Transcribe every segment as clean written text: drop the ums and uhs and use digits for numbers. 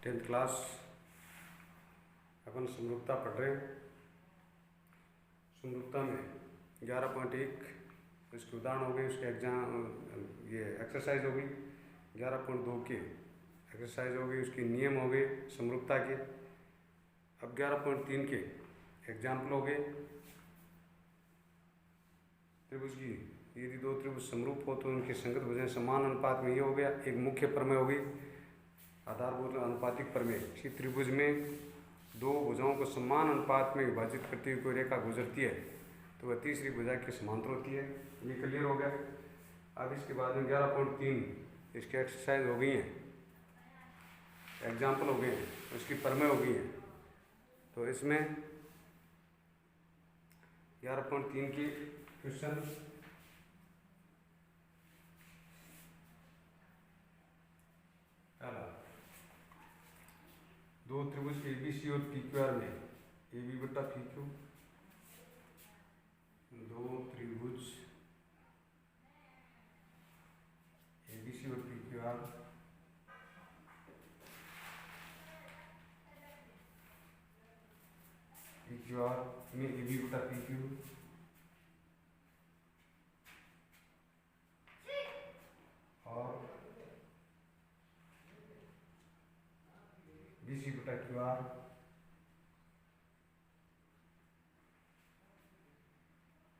10th class अपन समरूपता पढ़ रहे हैं। समरूपता में 11.1 इसके उदाहरण हो गए, उसके एग्जाम ये एक्सरसाइज हो गई। 11.2 के एक्सरसाइज हो गई, उसके नियम हो गए समरूपता के। अब 11.3 के एग्जाम्पल हो गए। त्रिभुज की यदि दो त्रिभुज समरूप हो तो उनके संगत भुजाएं समान अनुपात में, ये हो गया एक मुख्य प्रमेय हो गई, आधारभूत अनुपातिक प्रमेय। किसी त्रिभुज में दो भुजाओं को समान अनुपात में विभाजित करती हुई कोई रेखा गुजरती है तो वह तीसरी भुजा के समांतर होती है। ये क्लियर हो गया। अब इसके बाद में 11.3 इसकी एक्सरसाइज हो गई हैं, एग्जाम्पल हो गए हैं, उसकी प्रमेय हो गई हैं। तो इसमें 11.3 की क्वेश्चन पहला, दो त्रिभुज ABC और PQR में AB बटा PQ, दो त्रिभुज ABC और PQR में AB बटा PQ और BC बटा QR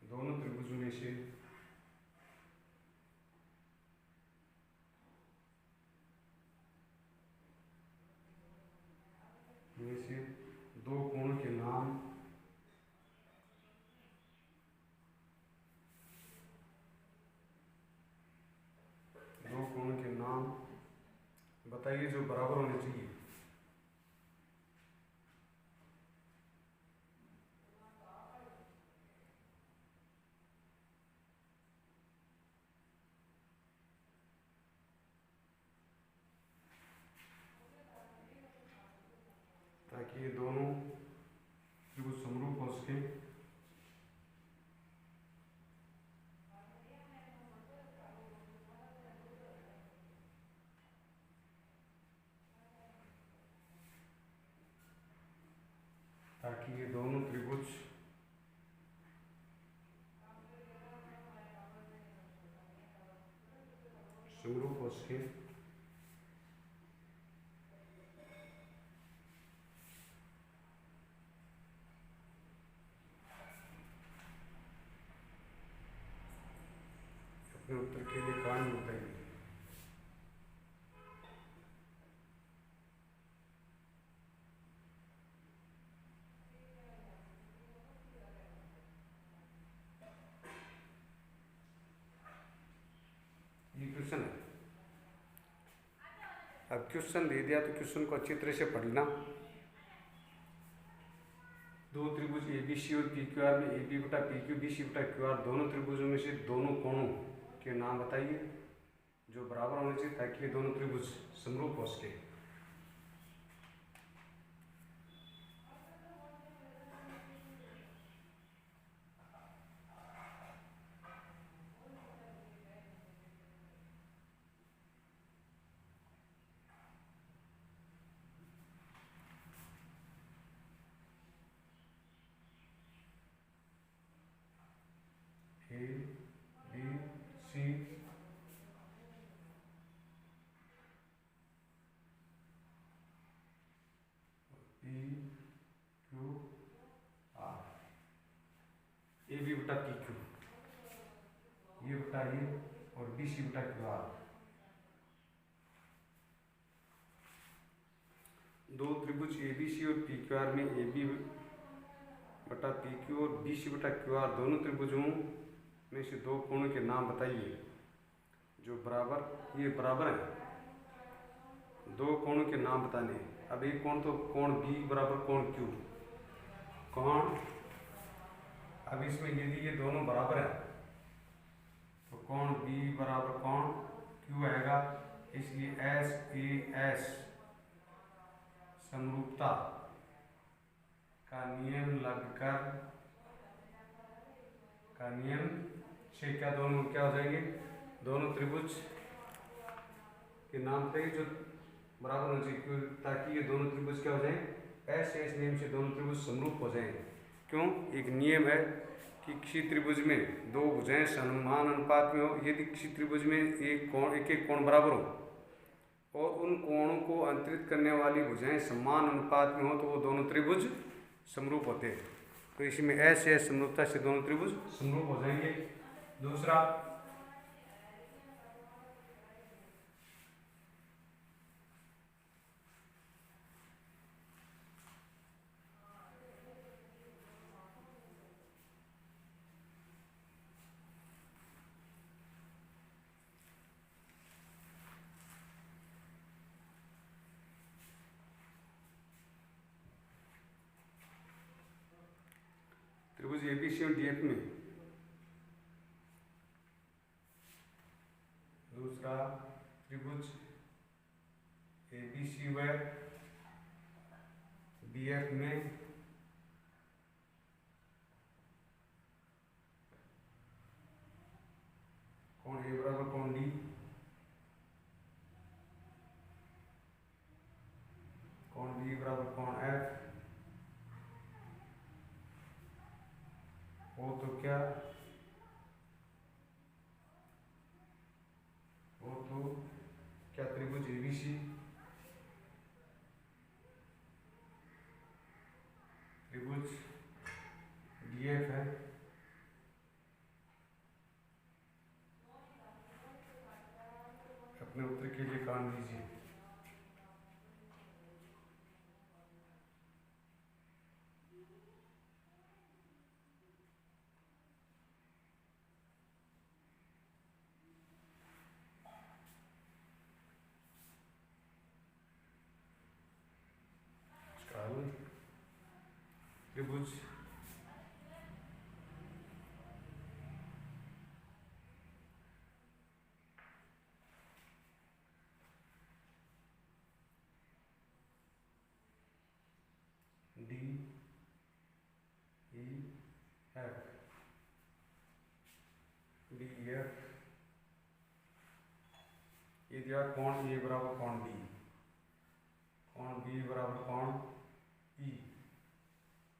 दोनों त्रिभुजों में से दो कोण के नाम बताइए जो बराबर होने चाहिए। ताकि ये दोनों त्रिभुज समरूप हो सके। ताकि ये दोनों त्रिभुज समरूप हो सके। अपने उत्तर के लिए कारण बताइए। ये क्वेश्चन है। अब क्वेश्चन दे दिया तो क्वेश्चन को अच्छी तरह से पढ़ना। दो त्रिभुज ABC और PQR में AB बटा PQ BC बटा QR दोनों त्रिभुजों में से दोनों कोणों के नाम बताइए जो बराबर होने चाहिए ताकि ये दोनों त्रिभुज समरूप हो सके। ABC PQR AB बटा PQ ये बटा ये और BC बटा QR दो त्रिभुज ABC और PQR में AB बटा PQ और BC बटा QR दोनों त्रिभुजों में से दो कोणों के नाम बताइए जो बराबर ये बराबर है। दो कोणों के नाम बताने। अब एक कोण तो कोण B बराबर कोण Q कोण। अब इसमें यदि ये दोनों बराबर है तो कोण B बराबर कोण Q आएगा। इसलिए SAS समरूपता का नियम से क्या दोनों क्या हो जाएंगे, दोनों त्रिभुज के नाम पे जो बराबर होना चाहिए, क्यों? ताकि ये दोनों त्रिभुज क्या हो जाएं, ऐसे इस नियम से दोनों त्रिभुज समरूप हो जाएं। क्यों? एक नियम है कि किसी त्रिभुज में दो भुजाएं समान अनुपात में हो, यदि किसी त्रिभुज में एक एक कोण बराबर हो और उन कोणों को अंतरित करने वाली भुजाएं समान अनुपात में हो तो वो दोनों त्रिभुज समरूप होते हैं। तो इसमें ऐसे समरूपता से दोनों त्रिभुज समरूप हो जाएंगे। दूसरा, त्रिभुज एबीसी और डीएफ में दूसरा त्रिभुज एबीसी व डीएफ में कोण ए बराबर कोण डी, कोण बी बराबर कोण एफ हो तो क्या, हो तो क्या त्रिभुज एबीसी त्रिभुज डीएफ है। अपने उत्तर के लिए कान दीजिए। त्रिभुज D E F D F ये दिया कोण ए बराबर कोण डी, कोण बी बराबर कोण ई,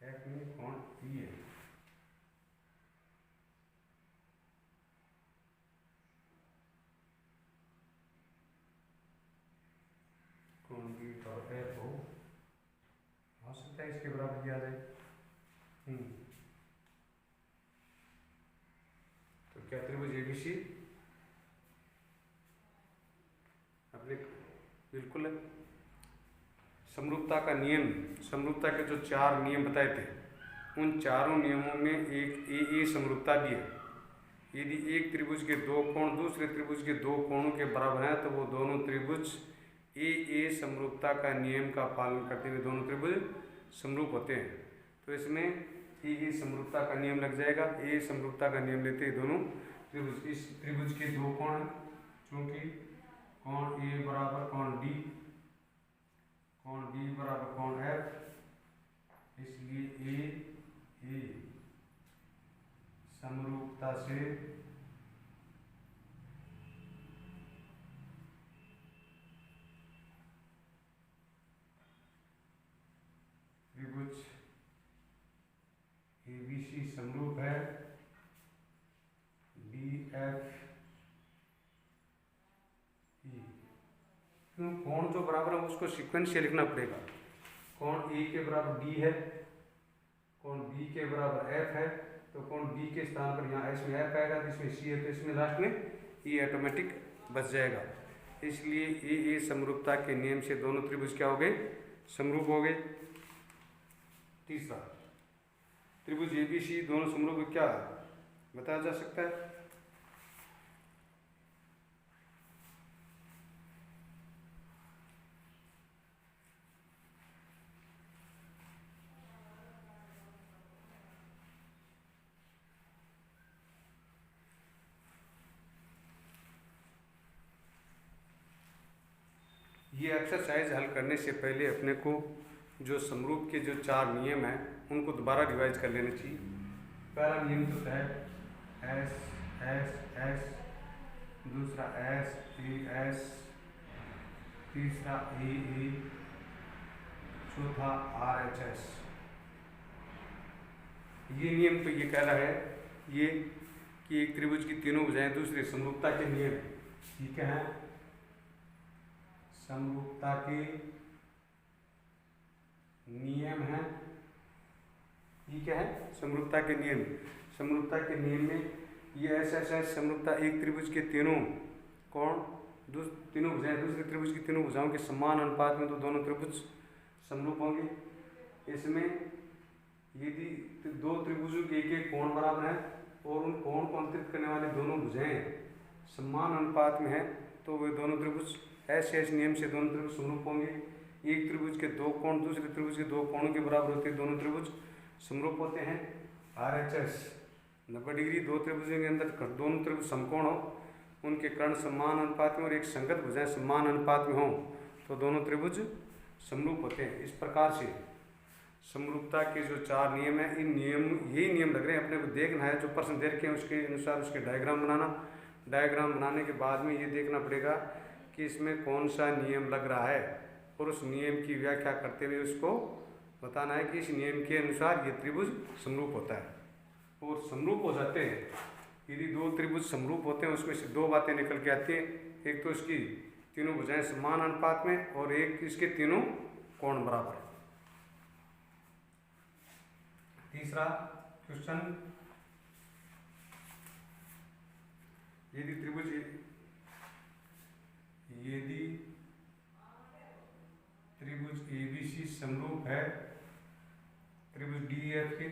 एफ में कोण ई है। कोण बी और एफ हो सकता है इसके बराबर किया जाए। तो क्या त्रिभुज एबीसी अपने बिल्कुल है। समरूपता का नियम, समरूपता के जो 4 नियम बताए थे उन चारों नियमों में एक ए समरूपता भी है। यदि एक त्रिभुज के दो कोण दूसरे त्रिभुज के दो कोणों के बराबर हैं तो वो दोनों त्रिभुज ए समरूपता का नियम का पालन करते हुए दोनों त्रिभुज समरूप होते हैं। तो इसमें ए समरूपता का नियम लग जाएगा। ए समरूपता का नियम लेते हैं दोनों त्रिभुज, इस त्रिभुज के दो कोण चूंकि कोण ए बराबर कोण डी, कोण बी बराबर कोण एफ, इसलिए ए समरूपता से त्रिभुज एबीसी समरूप है डी एफ ई। क्यों? कोण जो बराबर है उसको सीक्वेंस से लिखना पड़ेगा। कोण ए के बराबर डी है, कोण बी के बराबर एफ है, तो कोण बी के स्थान पर यहाँ इसमें एफ आएगा, तो इसमें सी है, तो इसमें लास्ट में ई ऑटोमेटिक बच जाएगा। इसलिए ए समरूपता के नियम से दोनों त्रिभुज क्या हो गए? समरूप हो गए। तीसरा, त्रिभुज एबीसी दोनों समरूप क्या बताया जा सकता है? ये एक्सरसाइज हल करने से पहले अपने को जो समरूप के जो 4 नियम हैं उनको दोबारा रिवाइज कर लेना चाहिए। पहला नियम तो है एस एस एस, दूसरा एस ए एस, तीसरा ए, चौथा RHS। ये नियम तो ये कह रहा है ये कि एक त्रिभुज की तीनों भुजाएं दूसरे समरूपता के नियम, ठीक है, समरूपता के नियम है। ये क्या है? समरूपता के नियम। समरूपता के नियम में ये ऐसा समरूपता एक त्रिभुज के तीनों कोण तीनों भुजाएं दूसरे त्रिभुज की तीनों भुजाओं के समान अनुपात में तो दोनों त्रिभुज समरूप होंगे। इसमें यदि दो त्रिभुजों के एक कोण बराबर है और उन कोण को अंतरित करने वाले दोनों भुजाएं समान अनुपात में है तो वे दोनों त्रिभुज ऐसे नियम से दोनों त्रिभुज समरूप होंगे। एक त्रिभुज के दो कोण दूसरे त्रिभुज के दो कोणों के बराबर होते हैं, दोनों त्रिभुज समरूप होते हैं। RHS 90 डिग्री, दो त्रिभुजों के अंदर दोनों त्रिभुज समकोण हो, उनके कर्ण समान अनुपात में और एक संगत भुजाएं समान अनुपात में हों तो दोनों त्रिभुज समरूप होते हैं। इस प्रकार से समरूपता के जो 4 नियम हैं, इन यही नियम लग रहे हैं, अपने को देखना है। जो प्रश्न दे रखे हैं उसके अनुसार उसके डायग्राम बनाना। डायग्राम बनाने के बाद में ये देखना पड़ेगा कि इसमें कौन सा नियम लग रहा है और उस नियम की व्याख्या करते हुए उसको बताना है कि इस नियम के अनुसार ये त्रिभुज समरूप होता है। और समरूप हो जाते हैं, यदि दो त्रिभुज समरूप होते हैं उसमें से दो बातें निकल के आती हैं। एक तो इसकी तीनों भुजाएं समान अनुपात में और एक इसके तीनों कोण बराबर। तीसरा क्वेश्चन, यदि त्रिभुज ABC समरूप है त्रिभुज DEF के,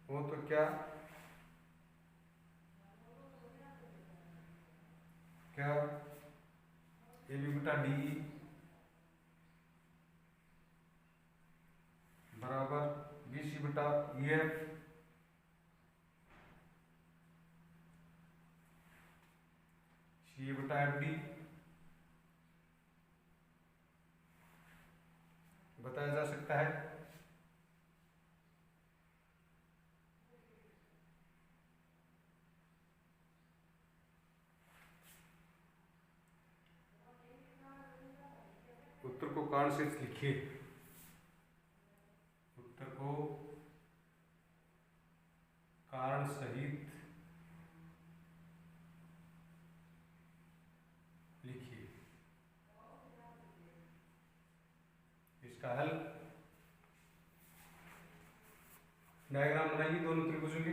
वो तो क्या AB बटा DE बराबर BC बटा EF CA बटा FD बताया जा सकता है। उत्तर को कारण से लिखिए। उत्तर को कारण सहित लिखिए। इसका हल, डायग्राम बनाइए दोनों त्रिभुजों के।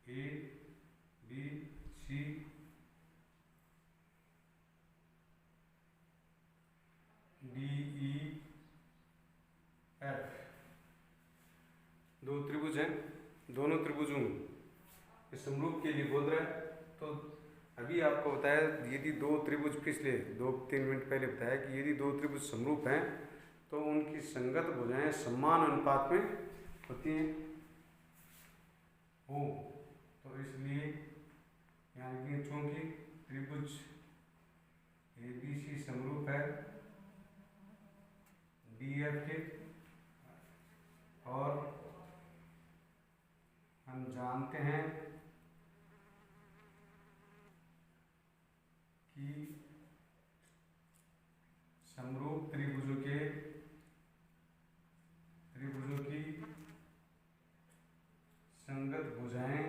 ABC DEF दो त्रिभुज हैं, दोनों त्रिभुजों के समरूप के लिए बोल रहा है। तो अभी आपको बताया यदि दो त्रिभुज, पिछले 2-3 मिनट पहले बताया कि यदि दो त्रिभुज समरूप हैं तो उनकी संगत भुजाएं समान अनुपात में होती हैं हो। तो इसलिए यानी कि चूंकि त्रिभुज ABC समरूप है DF के और हम जानते हैं कि समरूप त्रिभुजों की संगत भुजाएं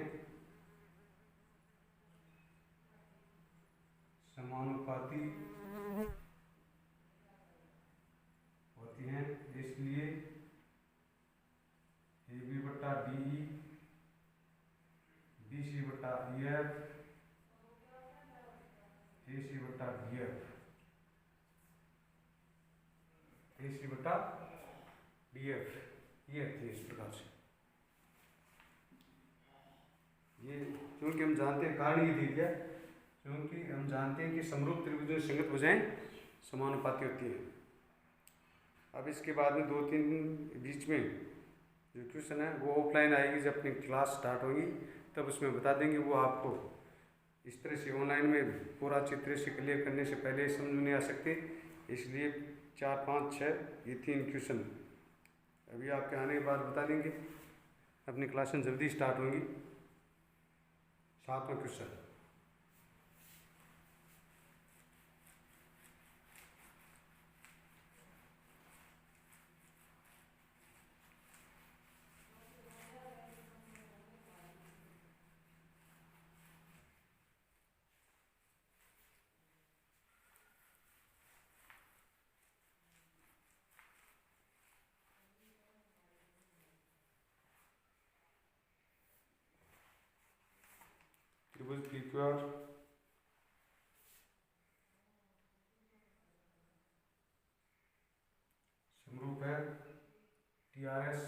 समानुपाती होती हैं। इसलिए AB बटा DE BC बटा EF AC बटा DF AC बटा DF ये थे। इस प्रकार से ये क्योंकि हम जानते हैं, कारण ये दे दिया क्योंकि हम जानते हैं कि समरूप त्रिभुजों की संगत भुजाएं समानुपाती होती हैं। अब इसके बाद में 2-3 बीच में जो क्वेश्चन है वो ऑफलाइन आएगी, जब अपनी क्लास स्टार्ट होगी तब उसमें बता देंगे। वो आपको इस तरह से ऑनलाइन में पूरा चित्र से क्लियर करने से पहले समझ में नहीं आ सकते, इसलिए 4, 5, 6 ये 3 क्वेश्चन अभी आपके आने के बाद बता देंगे। अपनी क्लासें जल्दी स्टार्ट होंगी। 7वां क्वेश्चन, त्रिभुज PQR समरूप है TRS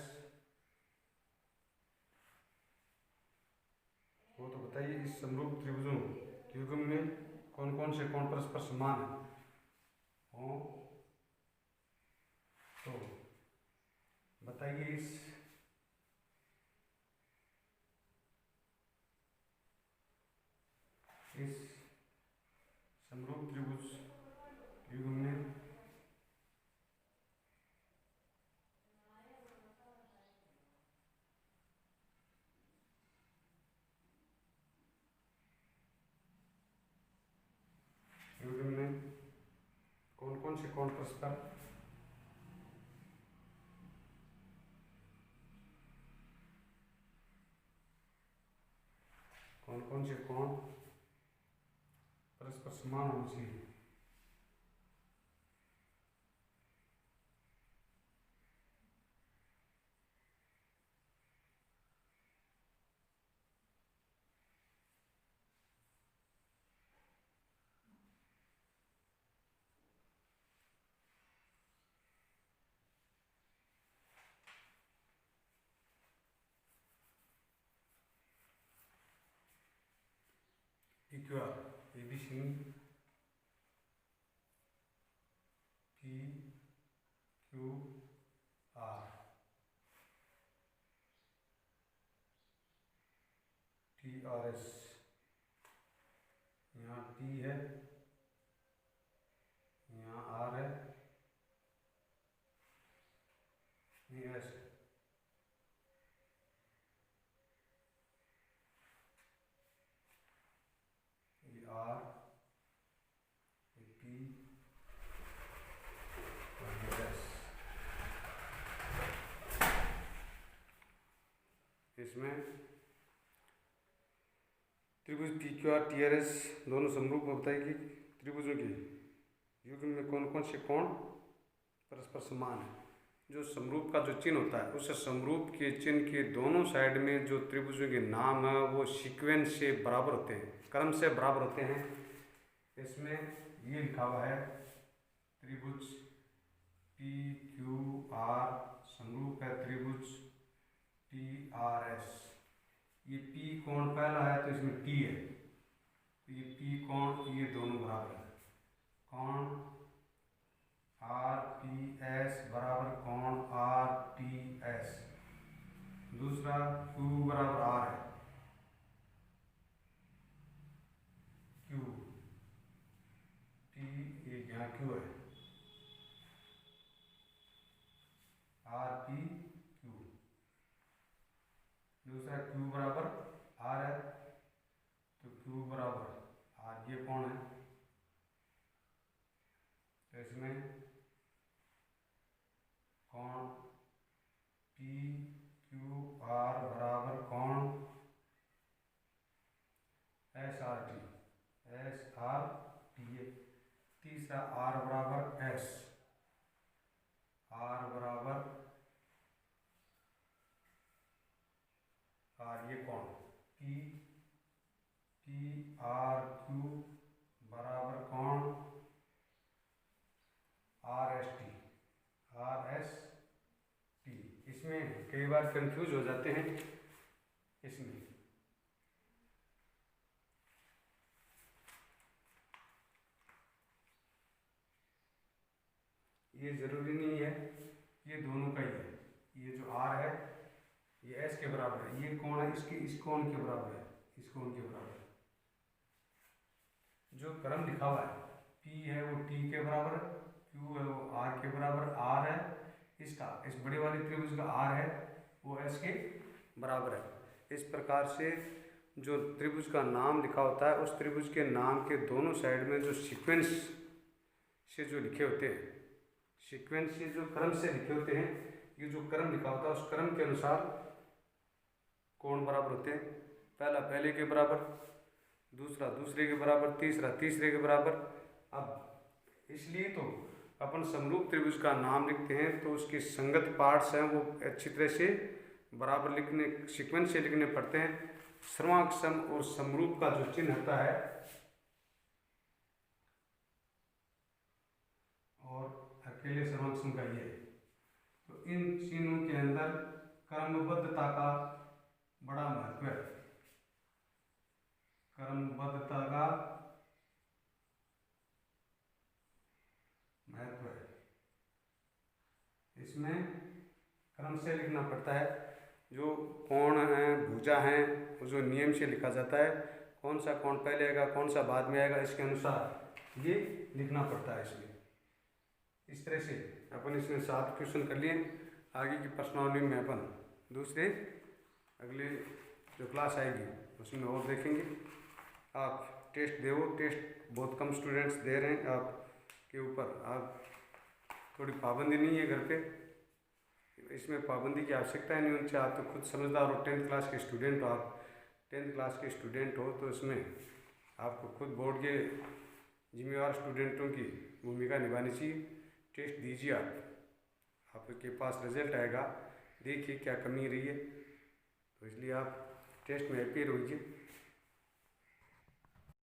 वो तो बताइए इस समरूप त्रिभुजों के युग्म में कौन कौन से कोण परस्पर समान हो तो बताइए इस समरूप त्रिभुज युग्म में कौन कौन से कोण परस्पर समान होना चाहिए। PQR ABC PQR TRS, यहाँ T है, यहाँ R है, ये S है। ये R, ये P और ये S। इसमें त्रिभुज PQR TRS दोनों समरूप बताएगी। त्रिभुजों के युग्म में कौन कौन से कोण परस्पर समान है। जो समरूप का जो चिन्ह होता है उस समरूप के चिन्ह के दोनों साइड में जो त्रिभुजों के नाम है वो सीक्वेंस से बराबर होते हैं, क्रम से बराबर होते हैं। इसमें ये लिखा हुआ है त्रिभुज PQR समरूप है त्रिभुज TRS। ये P कोण पहला है तो इसमें T है, तो ये P कोण ये दोनों बराबर है। कोण RPS बराबर कोण RTS। दूसरा Q बराबर R है, Q T एक यहाँ Q है, RPQ। दूसरा Q बराबर R है तो Q बराबर R ये कोण है, तो इसमें कोण PQR बराबर कोण SRT है। तीसरा R बराबर S, R बराबर R ये कोण PRQ बराबर कोण RST। इसमें कई बार कंफ्यूज हो जाते हैं। इसमें ये जरूरी नहीं है ये दोनों का ही है। ये जो R है ये S के बराबर है, ये कोण है इसके इस कोण के बराबर है, इस कोण के बराबर है। जो क्रम लिखा हुआ है P है वो T के बराबर, Q है वो R के बराबर, R है इसका इस बड़े वाले त्रिभुज का R है वो S के बराबर है। इस प्रकार से जो त्रिभुज का नाम लिखा होता है उस त्रिभुज के नाम के दोनों साइड में जो सीक्वेंस से जो लिखे होते हैं, सीक्वेंस से जो क्रम से लिखे होते हैं, ये जो क्रम लिखा होता है उस क्रम के अनुसार कोण बराबर होते हैं। पहला पहले के बराबर, दूसरा दूसरे के बराबर, तीसरा तीसरे के बराबर। अब इसलिए तो अपन समरूप त्रिभुज का नाम लिखते हैं तो उसके संगत पार्ट्स हैं वो अच्छी तरह से बराबर लिखने, सीक्वेंस से लिखने पड़ते हैं। सर्वांक सम और समरूप का जो चिन्ह होता है और अकेले सर्वांक सम का ये है। तो इन चिन्हों के अंदर क्रमबद्धता का बड़ा महत्व है। क्रमबद्धता का महत्व है, इसमें क्रम से लिखना पड़ता है। जो कोण है, भुजा हैं, वो जो नियम से लिखा जाता है, कौन सा कोण पहले आएगा कौन सा बाद में आएगा, इसके अनुसार ये लिखना पड़ता है। इसमें इस तरह से अपन इसमें 7 क्वेश्चन कर लिए। आगे की प्रश्नावली में अपन दूसरे अगले जो क्लास आएगी उसमें और देखेंगे। आप टेस्ट दो, टेस्ट बहुत कम स्टूडेंट्स दे रहे हैं आपके ऊपर। आप थोड़ी पाबंदी नहीं है घर पे, इसमें पाबंदी की आवश्यकता नहीं होनी चाहिए। आप तो खुद समझदार हो, 10th क्लास के स्टूडेंट हो, आप 10th क्लास के स्टूडेंट हो, तो इसमें आपको खुद बोर्ड के जिम्मेवार स्टूडेंटों की भूमिका निभानी चाहिए। टेस्ट दीजिए, आपके पास रिजल्ट आएगा, देखिए क्या कमी रही है, तो इसलिए आप टेस्ट में अपीयर होइए।